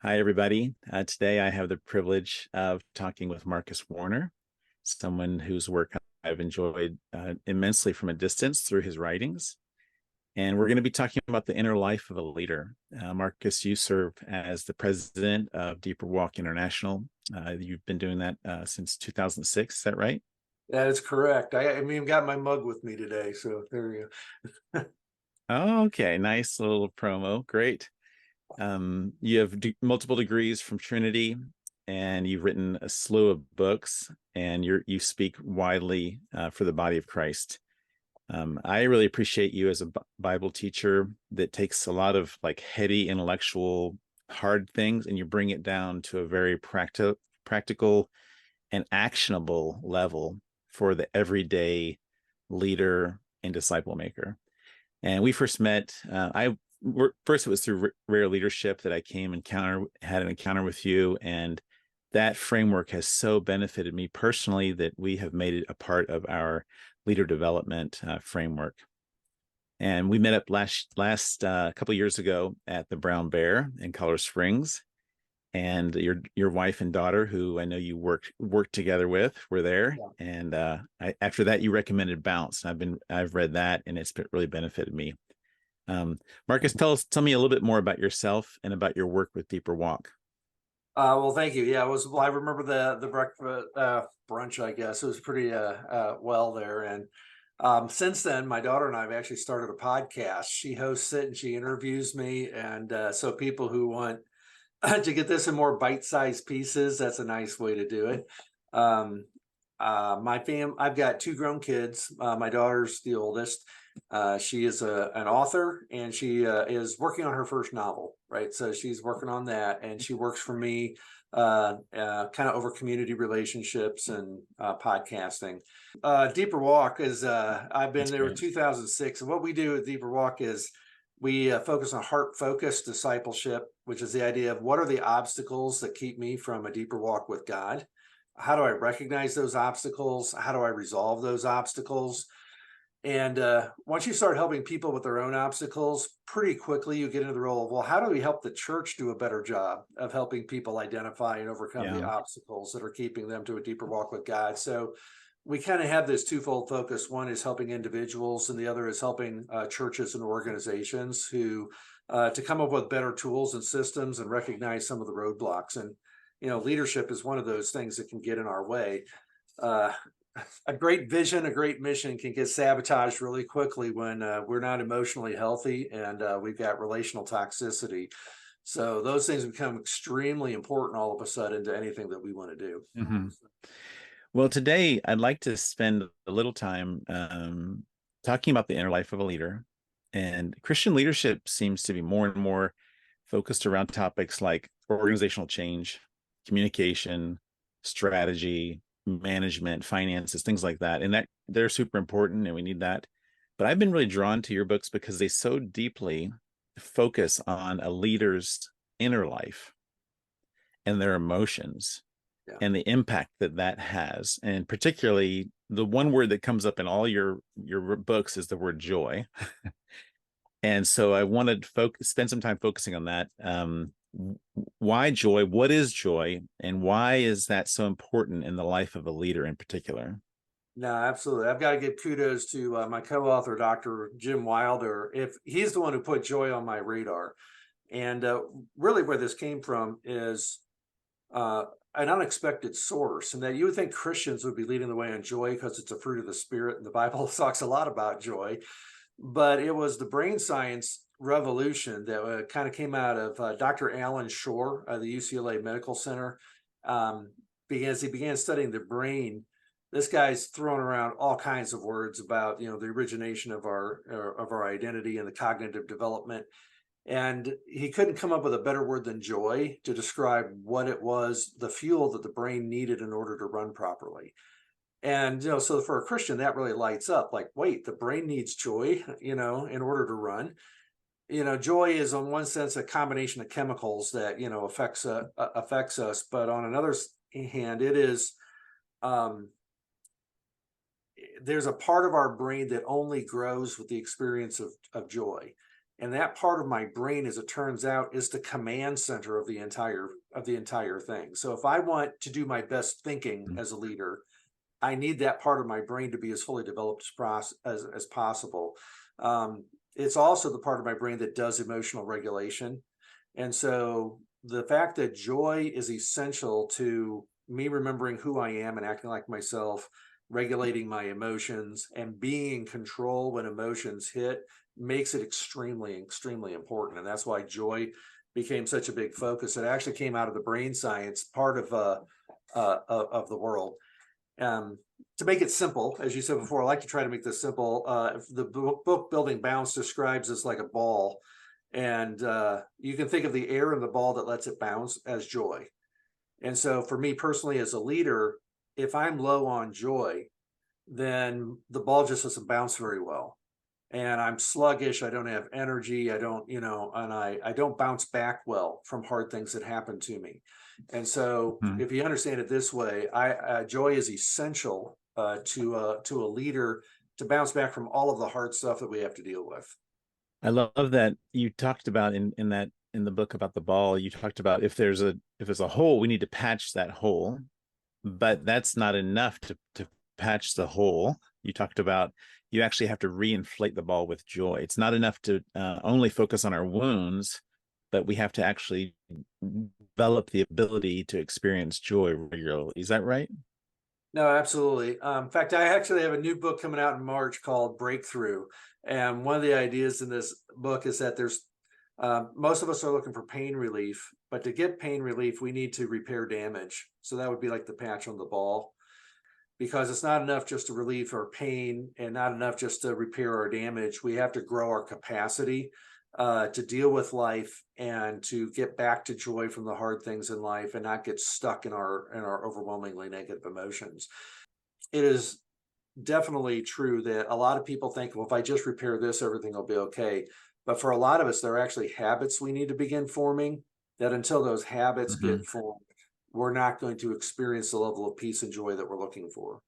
Hi, everybody. Today I have the privilege of talking with Marcus Warner, someone whose work I've enjoyed immensely from a distance through his writings. And we're going to be talking about the inner life of a leader. Marcus, you serve as the president of Deeper Walk International. You've been doing that since 2006. Is that right? That is correct. I mean, got my mug with me today, so there you go. Oh, okay. Nice little promo. Great. You have multiple degrees from Trinity, and you've written a slew of books, and you speak widely for the body of Christ. I really appreciate you as a Bible teacher that takes a lot of like heady intellectual hard things and you bring it down to a very practical and actionable level for the everyday leader and disciple maker. And we first met. First it was through Rare Leadership that I had an encounter with you, and that framework has so benefited me personally that we have made it a part of our leader development framework. And we met up last couple of years ago at the Brown Bear in Colorado Springs, and your wife and daughter, who I know you worked together with, were there. Yeah. And after that, you recommended Bounce. I've read that, and it's really benefited me. Marcus, tell me a little bit more about yourself and about your work with Deeper Walk. Well, thank you. Yeah, I remember the breakfast brunch. I guess it was pretty well there. And since then, my daughter and I have actually started a podcast. She hosts it and she interviews me. And so people who want to get this in more bite-sized pieces, that's a nice way to do it. Um, I've got two grown kids. My daughter's the oldest. She is an author, and she is working on her first novel, right? So she's working on that, and she works for me kind of over community relationships and podcasting. Deeper Walk is, I've been That's there with great. 2006, and what we do at Deeper Walk is we focus on heart-focused discipleship, which is the idea of what are the obstacles that keep me from a deeper walk with God? How do I recognize those obstacles? How do I resolve those obstacles? And once you start helping people with their own obstacles, pretty quickly you get into the role of, well, how do we help the church do a better job of helping people identify and overcome the Yeah. obstacles that are keeping them to a deeper walk with God? So we kind of have this twofold focus. One is helping individuals, and the other is helping churches and organizations who to come up with better tools and systems and recognize some of the roadblocks. And leadership is one of those things that can get in our way. Uh, a great vision, a great mission can get sabotaged really quickly when we're not emotionally healthy and we've got relational toxicity. So those things become extremely important all of a sudden to anything that we want to do. Mhm. Well, today I'd like to spend a little time talking about the inner life of a leader. And Christian leadership seems to be more and more focused around topics like organizational change, communication, strategy, management, finances, things like that. And that they're super important and we need that. But I've been really drawn to your books because they so deeply focus on a leader's inner life and their emotions Yeah. and the impact that that has. And particularly the one word that comes up in all your books is the word joy. And so I wanted to spend some time focusing on that. Why joy? What is joy? And why is that so important in the life of a leader in particular? No, absolutely. I've got to give kudos to my co-author, Dr. Jim Wilder. If he's the one who put joy on my radar, and really where this came from is uh, an unexpected source, and that you would think Christians would be leading the way on joy because it's a fruit of the spirit, and the Bible talks a lot about joy. But it was the brain science revolution that kind of came out of Dr. Alan Shore, the UCLA Medical Center, um, because he began studying the brain. This guy's throwing around all kinds of words about the origination of our identity and the cognitive development, and he couldn't come up with a better word than joy to describe what it was, the fuel that the brain needed in order to run properly. And so for a Christian, that really lights up. Like, wait, the brain needs joy, in order to run. Joy is, on one sense, a combination of chemicals that affects us, but on another hand, it is um, there's a part of our brain that only grows with the experience of joy. And that part of my brain, as it turns out, is the command center of the entire thing. So if I want to do my best thinking Mm. as a leader, I need that part of my brain to be as fully developed as possible. It's also the part of my brain that does emotional regulation. And so the fact that joy is essential to me remembering who I am and acting like myself, regulating my emotions, and being in control when emotions hit makes it extremely important. And that's why joy became such a big focus. It actually came out of the brain science part of the world. To make it simple, as you said before, I like to try to make this simple. The book Building Bounce describes this like a ball, and you can think of the air in the ball that lets it bounce as joy. And so for me personally, as a leader, if I'm low on joy, then the ball just doesn't bounce very well. And I'm sluggish, I don't have energy, I don't, and I don't bounce back well from hard things that happen to me. And so Mhm. if you understand it this way, joy is essential to a leader to bounce back from all of the hard stuff that we have to deal with. I love that you talked about in the book about the ball, you talked about if there's a hole, we need to patch that hole, but that's not enough to patch the hole. You talked about you actually have to reinflate the ball with joy. It's not enough to only focus on our wounds, but we have to actually develop the ability to experience joy regularly. Is that right? No, absolutely. In fact, I actually have a new book coming out in March called Breakthrough. And one of the ideas in this book is that there's most of us are looking for pain relief, but to get pain relief, we need to repair damage. So that would be like the patch on the ball, because it's not enough just to relieve our pain and not enough just to repair our damage. We have to grow our capacity to deal with life and to get back to joy from the hard things in life and not get stuck in our overwhelmingly negative emotions. It is definitely true that a lot of people think, well, if I just repair this, everything will be okay. But for a lot of us, there are actually habits we need to begin forming that until those habits Mhm. get formed, we're not going to experience the level of peace and joy that we're looking for.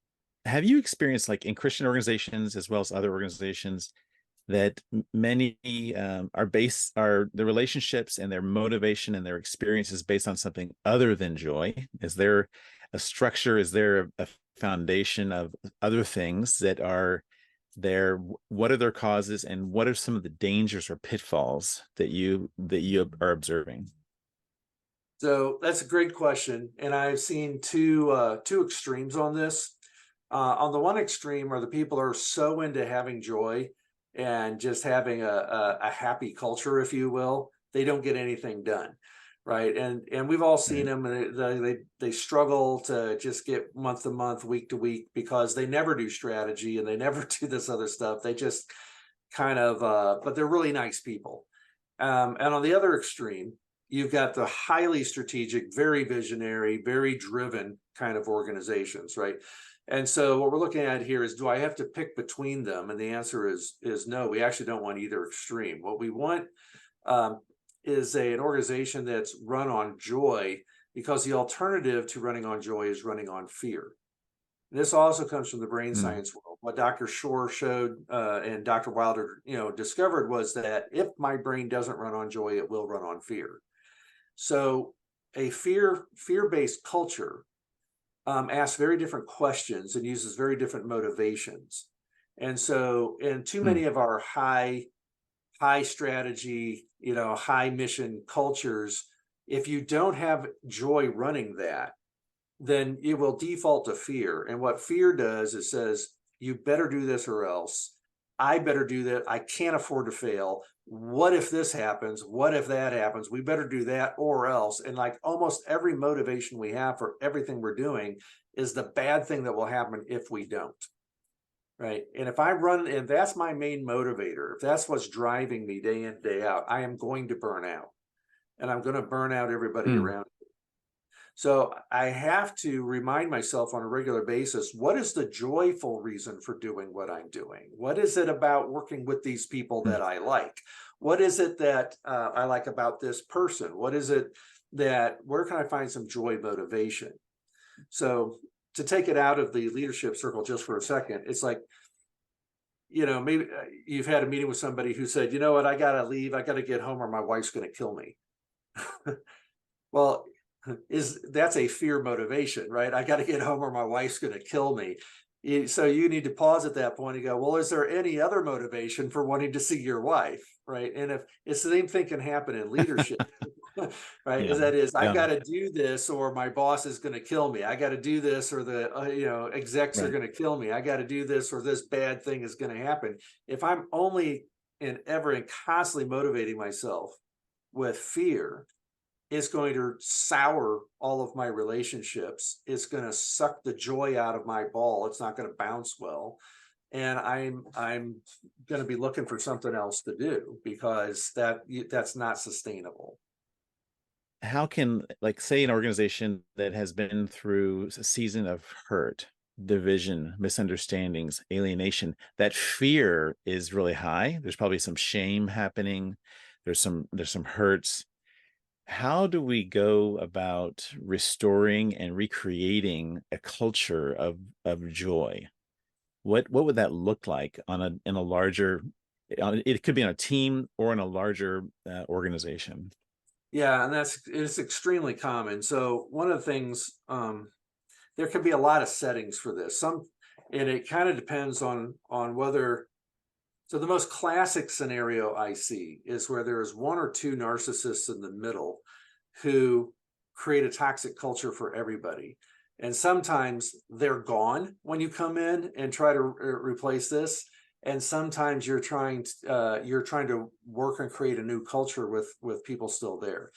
Have you experienced, like in Christian organizations as well as other organizations, that many are based are the relationships and their motivation and their experiences based on something other than joy? Is there a structure? Is there a foundation of other things that are there? What are their causes, and what are some of the dangers or pitfalls that you are observing? So that's a great question, and I've seen two extremes on this. On the one extreme are the people who are so into having joy and just having a happy culture, if you will, they don't get anything done, right? And we've all seen Right. them, and they struggle to just get month to month, week to week, because they never do strategy and they never do this other stuff. They just kind of, but they're really nice people. And on the other extreme, you've got the highly strategic, very visionary, very driven kind of organizations, right? And so what we're looking at here is, do I have to pick between them? And the answer is no. We actually don't want either extreme. What we want um, is an organization that's run on joy, because the alternative to running on joy is running on fear. This also comes from the brain Mm. science world. What Dr. Shore showed and Dr. Wilder, discovered was that if my brain doesn't run on joy, it will run on fear. So a fear-based culture asks very different questions and uses very different motivations. And so in too Mm. many of our high strategy, high mission cultures, if you don't have joy running that, then it will default to fear. And what fear does is says, you better do this or else. I better do that. I can't afford to fail. What if this happens? What if that happens? We better do that or else. And like almost every motivation we have for everything we're doing is the bad thing that will happen if we don't. Right. And if I run, and that's my main motivator, if that's what's driving me day in, day out, I am going to burn out, and I'm going to burn out everybody Mm. around. So I have to remind myself on a regular basis, what is the joyful reason for doing what I'm doing? What is it about working with these people Mm. that I like? What is it that I like about this person? What is it where can I find some joy motivation? So to take it out of the leadership circle just for a second, it's like maybe you've had a meeting with somebody who said, you know what, I gotta leave, I gotta get home or my wife's gonna kill me. Well, that's a fear motivation, right? I gotta get home or my wife's gonna kill me. So you need to pause at that point and go, well, is there any other motivation for wanting to see your wife, right? And if it's the same thing can happen in leadership, right? Yeah. Is I've Yeah. got to do this or my boss is going to kill me. I got to do this or the execs are Right. going to kill me. I got to do this or this bad thing is going to happen. If I'm only and ever and constantly motivating myself with fear, it's going to sour all of my relationships. It's going to suck the joy out of my ball. It's not going to bounce well. And I'm going to be looking for something else to do because that's not sustainable. How can, like, say, an organization that has been through a season of hurt, division, misunderstandings, alienation, that fear is really high. There's probably some shame happening. There's some hurts. How do we go about restoring and recreating a culture of joy? What would that look like in a larger, it could be on a team or in a larger organization? Yeah, and it's extremely common. So one of the things, there can be a lot of settings for this. And it kind of depends on whether. So the most classic scenario I see is where there is one or two narcissists in the middle who create a toxic culture for everybody. And sometimes they're gone when you come in and try to replace this. And sometimes you're trying to work and create a new culture with people still there.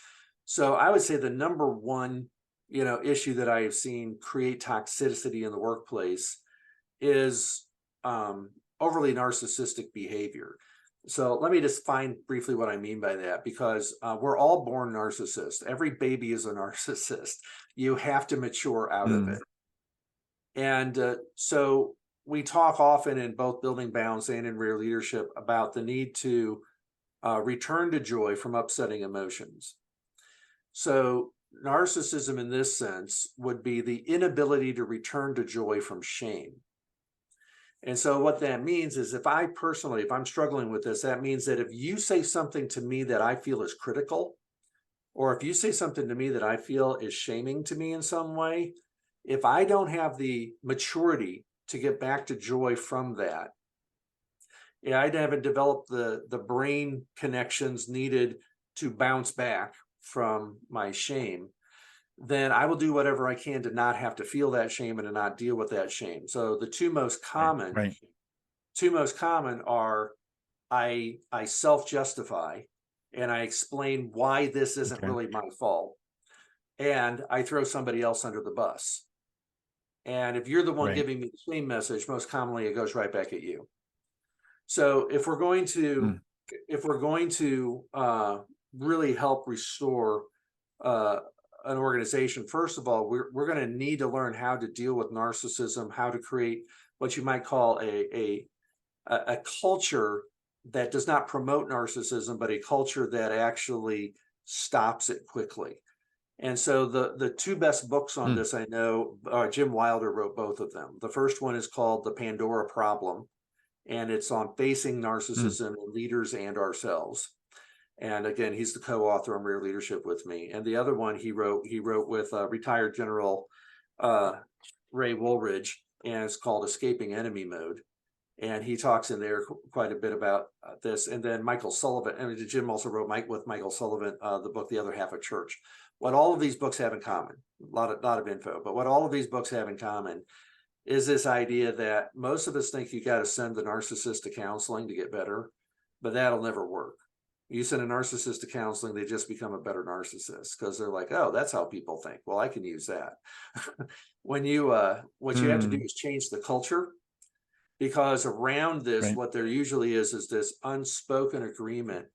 So I would say the number one, issue that I have seen create toxicity in the workplace is overly narcissistic behavior. So let me just define briefly what I mean by that, because we're all born narcissists. Every baby is a narcissist. You have to mature out of Mm, it. And so we talk often in both Building Balance and in Rare Leadership about the need to return to joy from upsetting emotions. So narcissism in this sense would be the inability to return to joy from shame. And so what that means is if I'm struggling with this, that means that if you say something to me that I feel is critical, or if you say something to me that I feel is shaming to me in some way, if I don't have the maturity to get back to joy from that, I haven't developed the brain connections needed to bounce back from my shame, then I will do whatever I can to not have to feel that shame and to not deal with that shame. So the right, right. two most common are I self-justify and I explain why this isn't Okay. really my fault, and I throw somebody else under the bus. And if you're the one Right. giving me the same message, most commonly it goes right back at you. So Mm, if we're going to really help restore uh, an organization, first of all, we're going to need to learn how to deal with narcissism, how to create what you might call a culture that does not promote narcissism, but a culture that actually stops it quickly. And so the two best books on mm, this I know, Jim Wilder wrote both of them. The first one is called The Pandora Problem, and it's on facing mm, narcissism in leaders and ourselves. And again, he's the co-author on Rare Leadership with me. And the other one he wrote with retired General uh, Ray Woolridge, and it's called Escaping Enemy Mode. And he talks in there quite a bit about this. And then Michael Sullivan, and Jim also wrote with Michael Sullivan the book The Other Half of Church. What all of these books have in common, a lot of info, but what all of these books have in common is this idea that most of us think you got to send the narcissist to counseling to get better, but that'll never work. You send a narcissist to counseling, they just become a better narcissist because they're like, oh, that's how people think. Well, I can use that. When what you have to do mm, is change the culture, because around this, right. what there usually is this unspoken agreement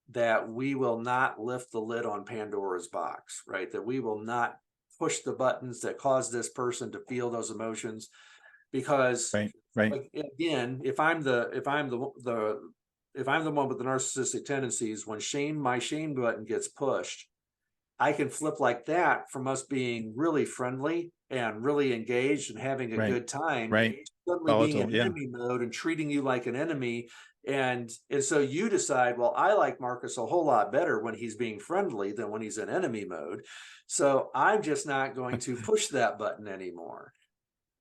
that we will not lift the lid on Pandora's box, right? That we will not push the buttons that cause this person to feel those emotions, because Right. Right. like, again, if I'm the one with the narcissistic tendencies, when my shame button gets pushed, I can flip like that from us being really friendly and really engaged and having a Right. good time, Right. suddenly being Volatile. in Yeah. enemy mode and treating you like an enemy. And so you decide, well, I like Marcus a whole lot better when he's being friendly than when he's in enemy mode. So I'm just not going to push that button anymore.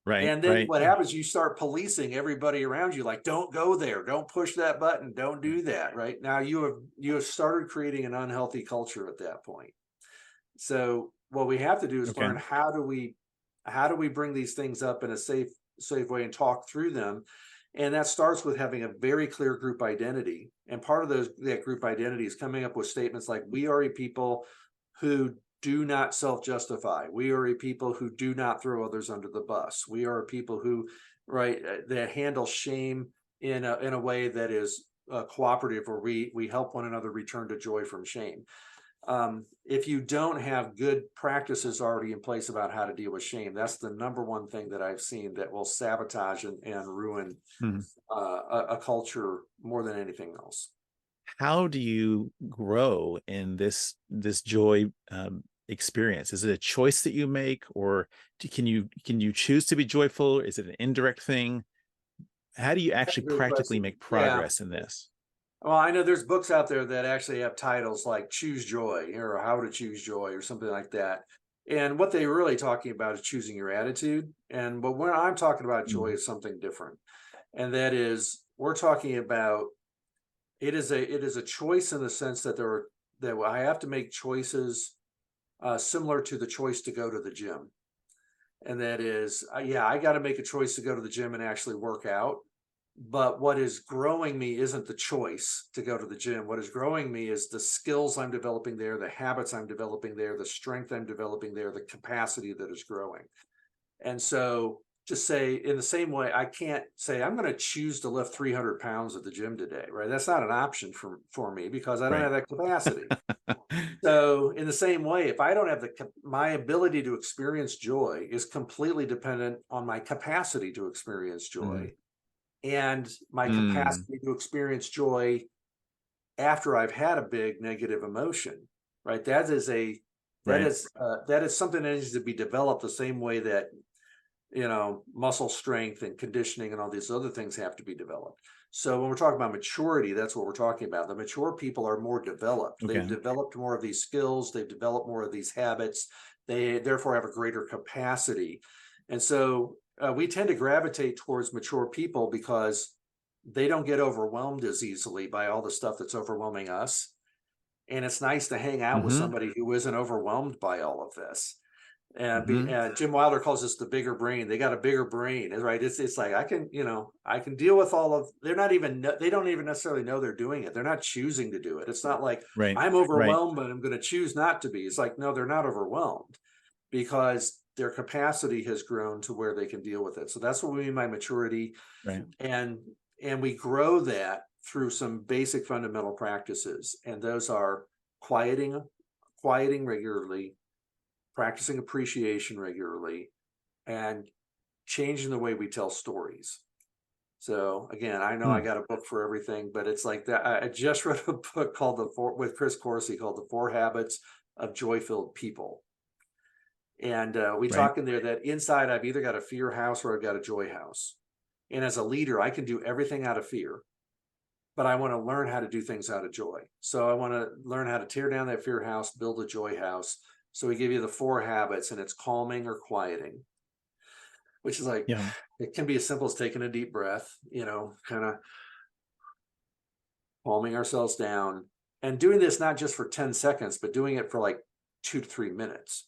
Right. And then Right. what happens, you start policing everybody around you, like, don't go there, don't push that button, don't do that. Right now, you have started creating an unhealthy culture at that point. So what we have to do is Okay. learn how do we bring these things up in a safe way and talk through them. And that starts with having a very clear group identity. And part of that group identity is coming up with statements like, we are a people who do not self-justify. We are a people who do not throw others under the bus. We are a people who, right, that handle shame in a way that is cooperative, where we help one another return to joy from shame. If you don't have good practices already in place about how to deal with shame, that's the number one thing that I've seen that will sabotage and ruin Mhm. a culture more than anything else. How do you grow in this joy experience? Is it a choice that you make, or can you choose to be joyful? Is it an indirect thing? How do you That's a actually great practically question. make Yeah. progress in this? Well, I know there's books out there that actually have titles like Choose Joy or How to Choose Joy or something like that. And what they're really talking about is choosing your attitude. But when I'm talking about joy, Mm. is something different. And that is, we're talking about, it is a choice in the sense that that I have to make choices similar to the choice to go to the gym. And that is, yeah, I got to make a choice to go to the gym and actually work out. But what is growing me isn't the choice to go to the gym. What is growing me is the skills I'm developing there, the habits I'm developing there, the strength I'm developing there, the capacity that is growing. And so, just say, in the same way, I can't say I'm going to choose to lift 300 pounds at the gym today, right? That's not an option for me because I don't Right. have that capacity. So in the same way, if I don't have my ability to experience joy is completely dependent on my capacity to experience Mm. joy, and my Mm. capacity to experience joy after I've had a big negative emotion, right? Right. That is something that needs to be developed the same way that, muscle strength and conditioning and all these other things have to be developed. So when we're talking about maturity, that's what we're talking about. The mature people are more developed. They've Okay. developed more of these skills. They've developed more of these habits. They therefore have a greater capacity. And so we tend to gravitate towards mature people because they don't get overwhelmed as easily by all the stuff that's overwhelming us. And it's nice to hang out with Mm-hmm. somebody who isn't overwhelmed by all of this. Mm-hmm. Jim Wilder calls this the bigger brain. They got a bigger brain, right? It's like I can deal with all of. They don't even necessarily know they're doing it. They're not choosing to do it. It's not like Right. I'm Right. overwhelmed, but I'm going to choose not to be. It's like, no, they're not overwhelmed because their capacity has grown to where they can deal with it. So that's what we mean by maturity, Right. and we grow that through some basic fundamental practices, and those are quieting regularly, practicing appreciation regularly, and changing the way we tell stories. So again, I know I Hmm. got a book for everything, but it's like that. I just read a book called with Chris Corsi called The 4 Habits of Joy-Filled People. And we Right. talk in there that inside I've either got a fear house or I've got a joy house. And as a leader, I can do everything out of fear, but I want to learn how to do things out of joy. So I want to learn how to tear down that fear house, build a joy house. So we give you the 4 habits, and it's calming or quieting, which is like, Yeah. it can be as simple as taking a deep breath, kind of calming ourselves down, and doing this not just for 10 seconds, but doing it for like 2 to 3 minutes,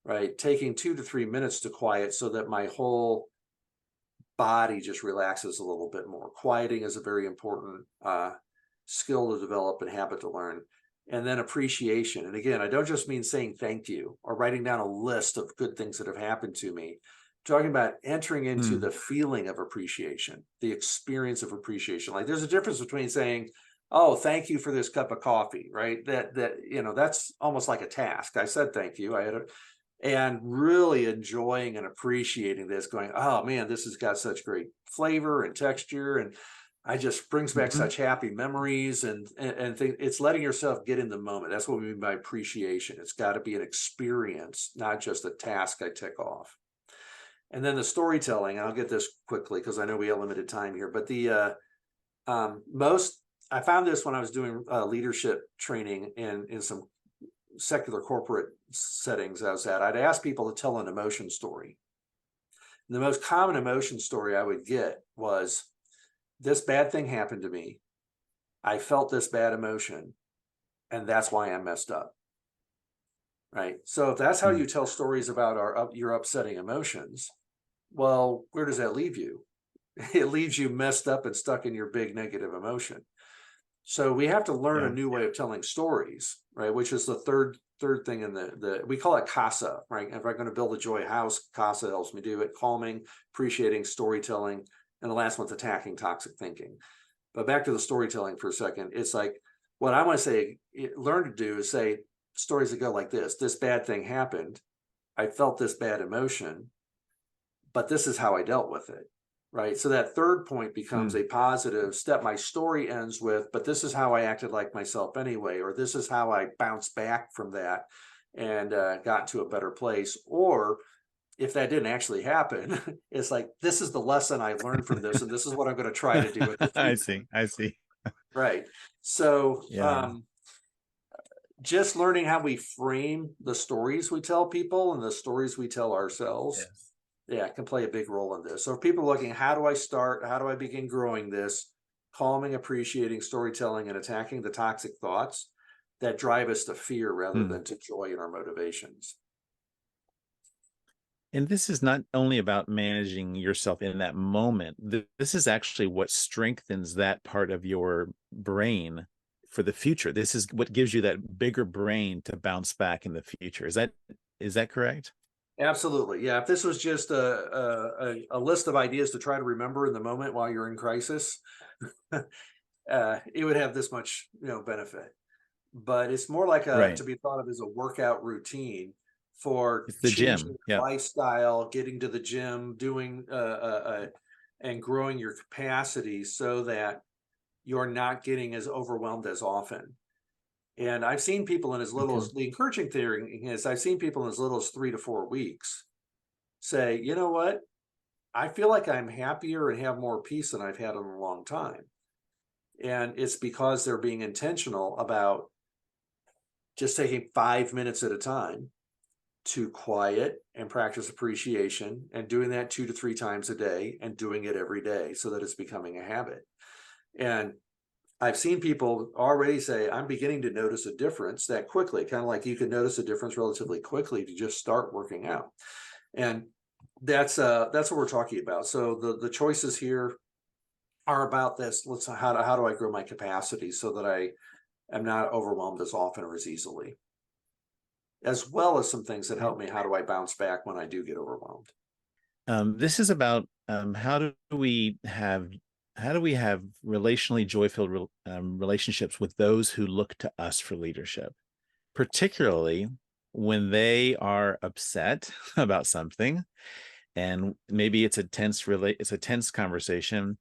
right? Taking 2 to 3 minutes to quiet so that my whole body just relaxes a little bit more. Quieting is a very important skill to develop and habit to learn. And then appreciation. And again, I don't just mean saying thank you or writing down a list of good things that have happened to me. I'm talking about entering into Hmm. the feeling of appreciation, the experience of appreciation. Like there's a difference between saying, "Oh, thank you for this cup of coffee," right? That's almost like a task. I said thank you. And really enjoying and appreciating this, going, oh man, this has got such great flavor and texture, and I just brings back Mhm. such happy memories and think it's letting yourself get in the moment. That's what we mean by appreciation. It's got to be an experience, not just a task I tick off. And then the storytelling, I'll get this quickly because I know we have limited time here, but most I found this when I was doing leadership training in some secular corporate settings I was at. I'd ask people to tell an emotion story. And the most common emotion story I would get was, this bad thing happened to me. I felt this bad emotion, and that's why I'm messed up. Right. So if that's how Mm. you tell stories about your upsetting emotions, well, where does that leave you? It leaves you messed up and stuck in your big negative emotion. So we have to learn a Yeah. new way of telling stories, right? Which is the third thing in the we call it CASA, right? If I'm going to build a joy house, CASA helps me do it: calming, appreciating, storytelling, and the last one's attacking toxic thinking. But back to the storytelling for a second, it's like what I want to say, learn to do is say stories that go like this: this bad thing happened. I felt this bad emotion, but this is how I dealt with it. Right. So that third point becomes Mm. a positive step. My story ends with, but this is how I acted like myself anyway, or this is how I bounced back from that and got to a better place. Or if that didn't actually happen, it's like, this is the lesson I learned from this, and this is what I'm going to try to do in the I future. see. I see. Right. So Yeah. just learning how we frame the stories we tell people and the stories we tell ourselves, Yes. yeah, can play a big role in this. So if people are looking, how do I start? How do I begin growing this? Calming, appreciating, storytelling, and attacking the toxic thoughts that drive us to fear rather Mm. than to joy in our motivations. And this is not only about managing yourself in that moment. This is actually what strengthens that part of your brain for the future. This is what gives you that bigger brain to bounce back in the future. Is that correct? Absolutely. Yeah. If this was just a list of ideas to try to remember in the moment while you're in crisis, it would have this much, benefit. But it's more like Right. to be thought of as a workout routine for It's the changing gym. your Yeah. lifestyle, getting to the gym, doing and growing your capacity so that you're not getting as overwhelmed as often. And I've seen people in as little Okay. as, the encouraging thing is, I've seen people in as little as 3 to 4 weeks say, you know what, I feel like I'm happier and have more peace than I've had in a long time. And it's because they're being intentional about just taking 5 minutes at a time to quiet and practice appreciation, and doing that 2 to 3 times a day and doing it every day so that it's becoming a habit. And I've seen people already say, I'm beginning to notice a difference that quickly, kind of like you can notice a difference relatively quickly to just start working out. And that's what we're talking about. So the choices here are about this. Let's how do I grow my capacity so that I am not overwhelmed as often or as easily, as well as some things that help me. How do I bounce back when I do get overwhelmed? This is about how do we have relationally joy-filled relationships with those who look to us for leadership, particularly when they are upset about something, and maybe it's a tense conversation.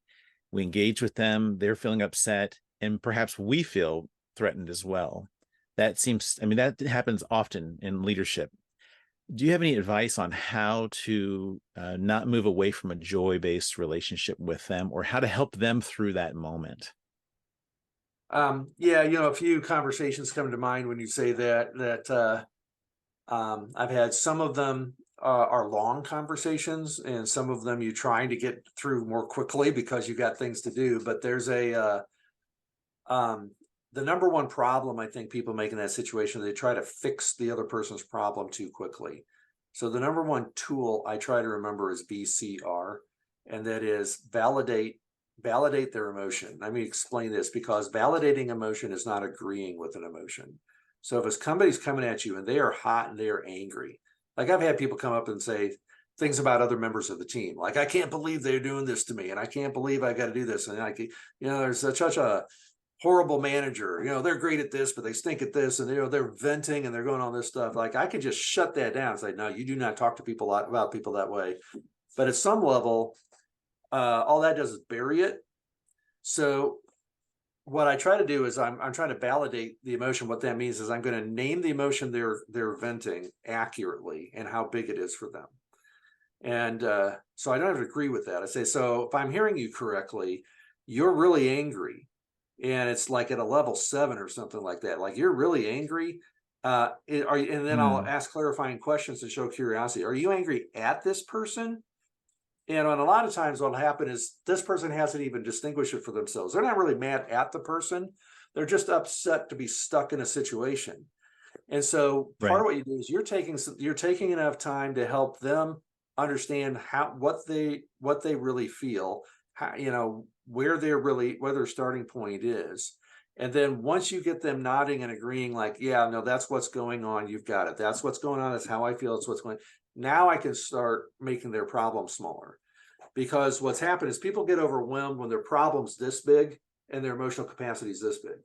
We engage with them, they're feeling upset, and perhaps we feel threatened as well. That happens often in leadership. Do you have any advice on how to not move away from a joy-based relationship with them, or how to help them through that moment? Yeah, a few conversations come to mind when you say that. I've had some of them are long conversations, and some of them you're trying to get through more quickly because you got things to do. But there's um, the number one problem I think people make in that situation, they try to fix the other person's problem too quickly. So the number one tool I try to remember is BCR, and that is validate their emotion. Let me explain this, because validating emotion is not agreeing with an emotion. So if somebody's coming at you and they are hot and they are angry, like I've had people come up and say things about other members of the team, like, I can't believe they're doing this to me, and I can't believe I got to do this, and there's such a horrible manager, they're great at this, but they stink at this, and they're venting and they're going on this stuff. Like, I could just shut that down. It's like, no, you do not talk to people about people that way. But at some level, all that does is bury it. So what I try to do is I'm trying to validate the emotion. What that means is I'm going to name the emotion they're venting accurately and how big it is for them. And so I don't have to agree with that. I say, so if I'm hearing you correctly, you're really angry, and it's like at a level 7 or something like that. Like you're really angry. Are you, and then I'll Hmm. ask clarifying questions to show curiosity. Are you angry at this person? And on a lot of times, what'll happen is this person hasn't even distinguished it for themselves. They're not really mad at the person. They're just upset to be stuck in a situation. And so part Right. of what you do is you're taking enough time to help them understand what they really feel, how, where their starting point is. And then once you get them nodding and agreeing, like, yeah, no, that's what's going on, you've got it. That's what's going on, that's how I feel, it's what's going on. Now I can start making their problem smaller. Because what's happened is people get overwhelmed when their problem's this big and their emotional capacity is this big.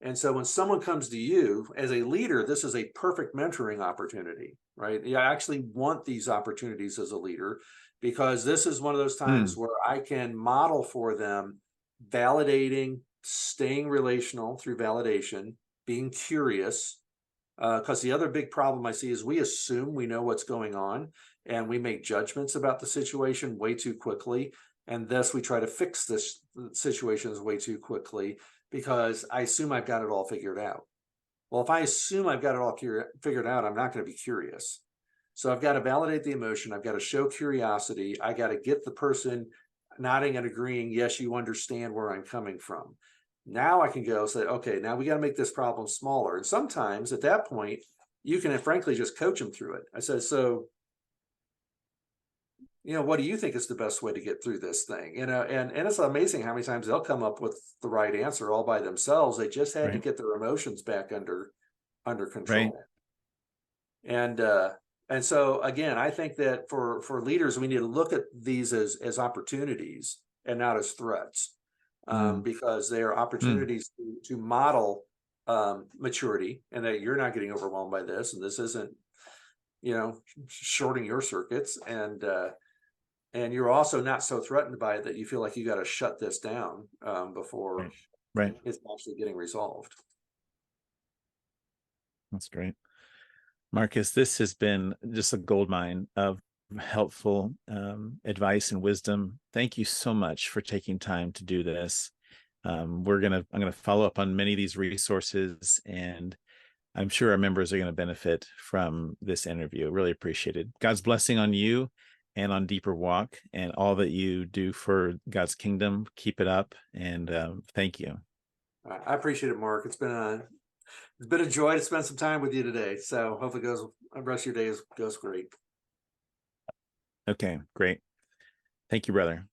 And so when someone comes to you as a leader, this is a perfect mentoring opportunity, right? You actually want these opportunities as a leader, because this is one of those times Hmm. where I can model for them validating, staying relational through validation, being curious. Because the other big problem I see is we assume we know what's going on, and we make judgments about the situation way too quickly. And thus we try to fix this situations way too quickly, because I assume I've got it all figured out. Well, if I assume I've got it all figured out, I'm not going to be curious. So I've got to validate the emotion. I've got to show curiosity. I got to get the person nodding and agreeing, yes, you understand where I'm coming from. Now I can go say, okay, now we got to make this problem smaller. And sometimes at that point, you can frankly just coach them through it. I said, so what do you think is the best way to get through this thing? And it's amazing how many times they'll come up with the right answer all by themselves. They just had to Right. get their emotions back under Right. control. And so again, I think that for leaders, we need to look at these as opportunities and not as threats, Hmm. because they are Hmm. opportunities to model maturity, and that you're not getting overwhelmed by this, and this isn't shorting your circuits, and you're also not so threatened by it that you feel like you got to shut this down before Right. Right. it's actually getting resolved. That's great. Marcus, this has been just a gold mine of helpful advice and wisdom. Thank you so much for taking time to do this. I'm gonna follow up on many of these resources, and I'm sure our members are going to benefit from this interview. Really appreciated. God's blessing on you and on Deeper Walk and all that you do for God's kingdom. Keep it up, and thank you. I appreciate it, Mark. It's been a joy to spend some time with you today. So hopefully the rest of your day goes great. Okay, great. Thank you, brother.